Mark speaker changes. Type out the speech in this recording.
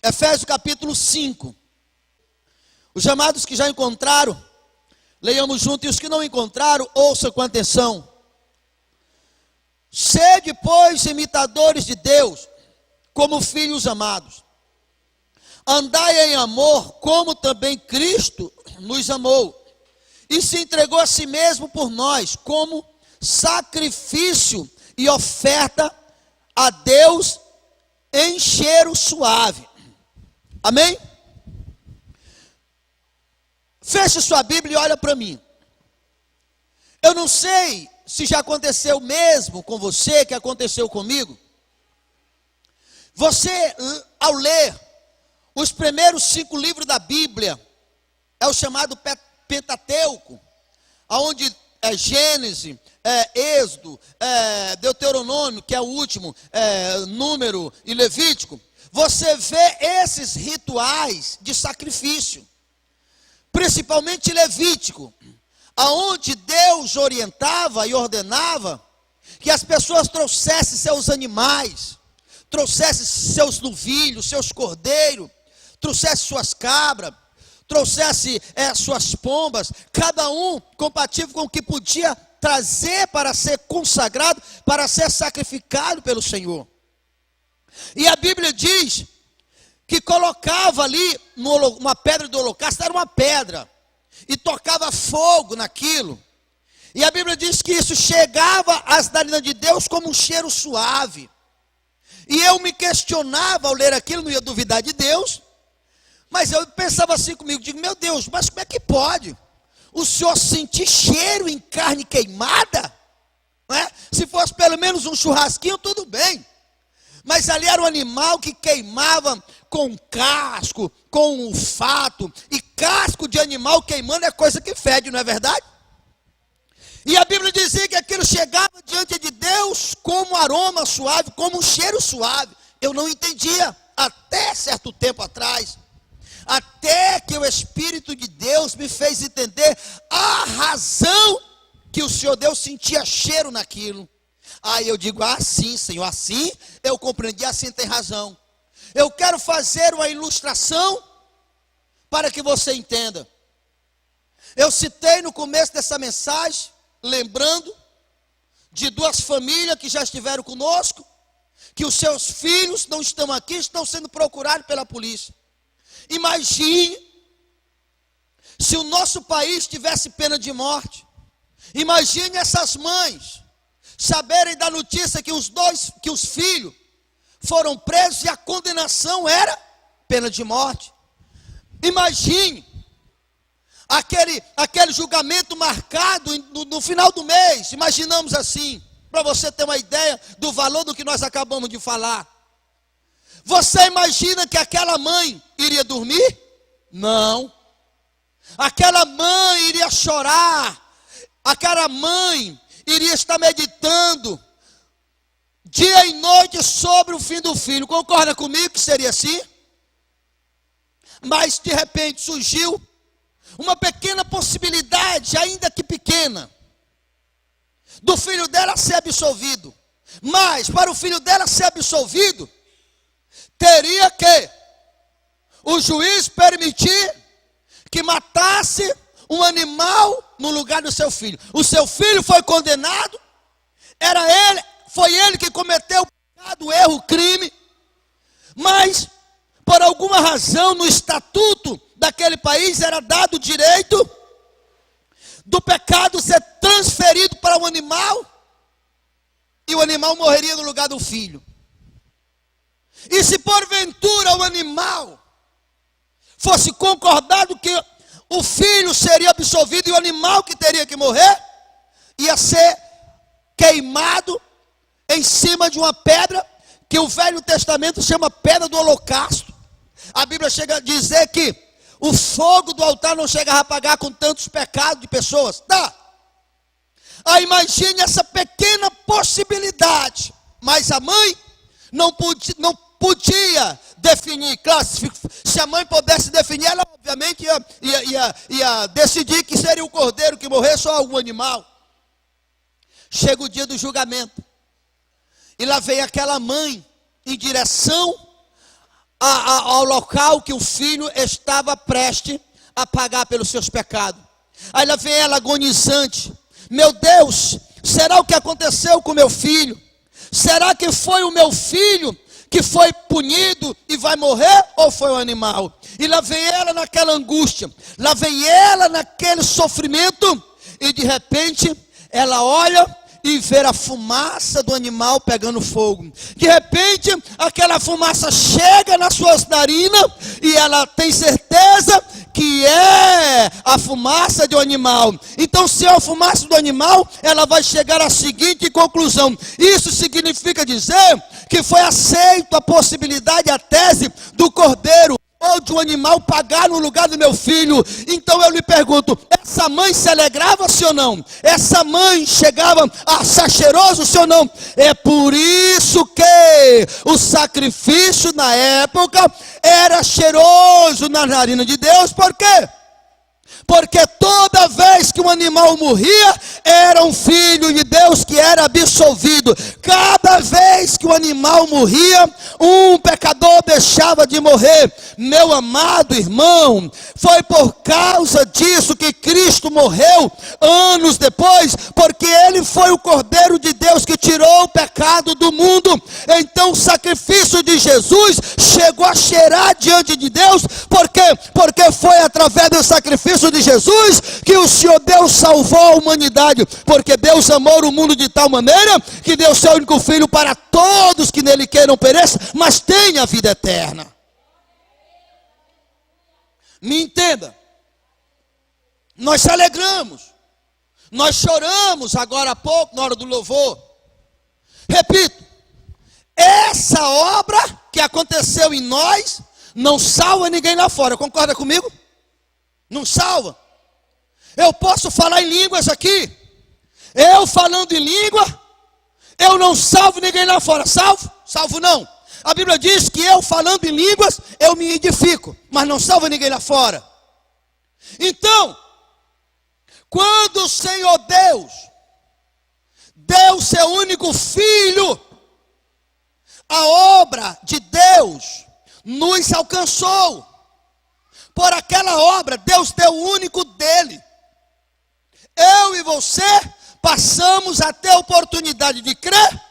Speaker 1: Efésios capítulo 5. Os amados que já encontraram, leiamos juntos, e os que não encontraram, ouçam com atenção. Sede, pois, imitadores de Deus, como filhos amados. Andai em amor, como também Cristo nos amou, e se entregou a si mesmo por nós, como sacrifício e oferta a Deus em cheiro suave. Amém? Feche sua Bíblia e olha para mim. Eu não sei se já aconteceu mesmo com você, que aconteceu comigo. Você, ao ler os primeiros 5 livros da Bíblia, é o chamado Pentateuco, onde é Gênesis, Êxodo, Deuteronômio, que é o último, Número e Levítico. Você vê esses rituais de sacrifício, principalmente Levítico, aonde Deus orientava e ordenava que as pessoas trouxessem seus animais, trouxessem seus novilhos, seus cordeiros, trouxessem suas cabras, trouxessem suas pombas, cada um compatível com o que podia trazer para ser consagrado, para ser sacrificado pelo Senhor. E a Bíblia diz que colocava ali uma pedra do holocausto, era uma pedra, e tocava fogo naquilo. E a Bíblia diz que isso chegava às narinas de Deus como um cheiro suave. E eu me questionava ao ler aquilo, não ia duvidar de Deus, mas eu pensava assim comigo, digo, meu Deus, mas como é que pode o Senhor sentir cheiro em carne queimada? Não é? Se fosse pelo menos um churrasquinho, tudo bem. Mas ali era um animal que queimava com casco, com olfato, e casco de animal queimando é coisa que fede, não é verdade? E a Bíblia dizia que aquilo chegava diante de Deus como um aroma suave, como um cheiro suave. Eu não entendia até certo tempo atrás, até que o Espírito de Deus me fez entender a razão que o Senhor Deus sentia cheiro naquilo. Aí eu digo, sim, Senhor, assim eu compreendi, assim tem razão. Eu quero fazer uma ilustração para que você entenda. Eu citei no começo dessa mensagem, lembrando de 2 famílias que já estiveram conosco, que os seus filhos não estão aqui, estão sendo procurados pela polícia. Imagine se o nosso país tivesse pena de morte. Imagine essas mães saberem da notícia que os filhos foram presos e a condenação era pena de morte. Imagine aquele julgamento marcado no final do mês. Imaginamos assim, para você ter uma ideia do valor do que nós acabamos de falar. Você imagina que aquela mãe iria dormir? Não. Aquela mãe iria chorar. Aquela mãe iria estar meditando dia e noite sobre o fim do filho. Concorda comigo que seria assim? Mas de repente surgiu uma pequena possibilidade, ainda que pequena, do filho dela ser absolvido. Mas para o filho dela ser absolvido, teria que o juiz permitir que matasse um animal no lugar do seu filho. O seu filho foi condenado, foi ele que cometeu o pecado, o erro, o crime, mas por alguma razão no estatuto daquele país era dado o direito do pecado ser transferido para o animal, e o animal morreria no lugar do filho. E se porventura o animal fosse concordado que o filho seria absolvido e o animal que teria que morrer ia ser queimado em cima de uma pedra que o Velho Testamento chama pedra do holocausto. A Bíblia chega a dizer que o fogo do altar não chega a apagar com tantos pecados de pessoas. Tá. Aí imagine essa pequena possibilidade. Mas a mãe não podia definir. Claro, se a mãe pudesse definir, ela obviamente ia decidir que seria o cordeiro que morresse ou algum animal. Chega o dia do julgamento. E lá vem aquela mãe em direção ao local que o filho estava prestes a pagar pelos seus pecados. Aí lá vem ela agonizante: meu Deus, será o que aconteceu com meu filho? Será que foi o meu filho que foi punido e vai morrer, ou foi o animal? E lá vem ela naquela angústia, lá vem ela naquele sofrimento, e de repente ela olha e vê a fumaça do animal pegando fogo. De repente aquela fumaça chega nas suas narinas, e ela tem certeza que é a fumaça de um animal. Então, se é a fumaça do animal, ela vai chegar à seguinte conclusão: isso significa dizer que foi aceito a possibilidade, a tese do cordeiro ou de um animal pagar no lugar do meu filho. Então eu lhe pergunto: essa mãe se alegrava, sim ou não? Essa mãe chegava a achar cheiroso, sim ou não? É por isso que o sacrifício na época era cheiroso na narina de Deus. Por quê? Porque toda vez que um animal morria, era um filho de Deus que era absolvido. Cada vez que o animal morria, um pecador deixava de morrer. Meu amado irmão, foi por causa disso que Cristo morreu anos depois, porque Ele foi o Cordeiro de Deus que tirou o pecado do mundo. Então o sacrifício de Jesus chegou a cheirar diante de Deus. Por quê? Porque foi através do sacrifício de Jesus que o Senhor Deus salvou a humanidade. Porque Deus amou o mundo de tal maneira que deu seu único filho para todos que nele queiram perecer, mas tenha a vida eterna. Me entenda. Nós se alegramos, nós choramos agora há pouco na hora do louvor. Repito, essa obra que aconteceu em nós não salva ninguém lá fora. Concorda comigo? Não salva. Eu posso falar em línguas aqui. Eu falando em língua, eu não salvo ninguém lá fora. Salvo? Salvo não. A Bíblia diz que eu falando em línguas, eu me edifico, mas não salvo ninguém lá fora. Então, quando o Senhor Deus deu seu único filho, a obra de Deus nos alcançou. Por aquela obra, Deus deu o único dele. Eu e você passamos a ter a oportunidade de crer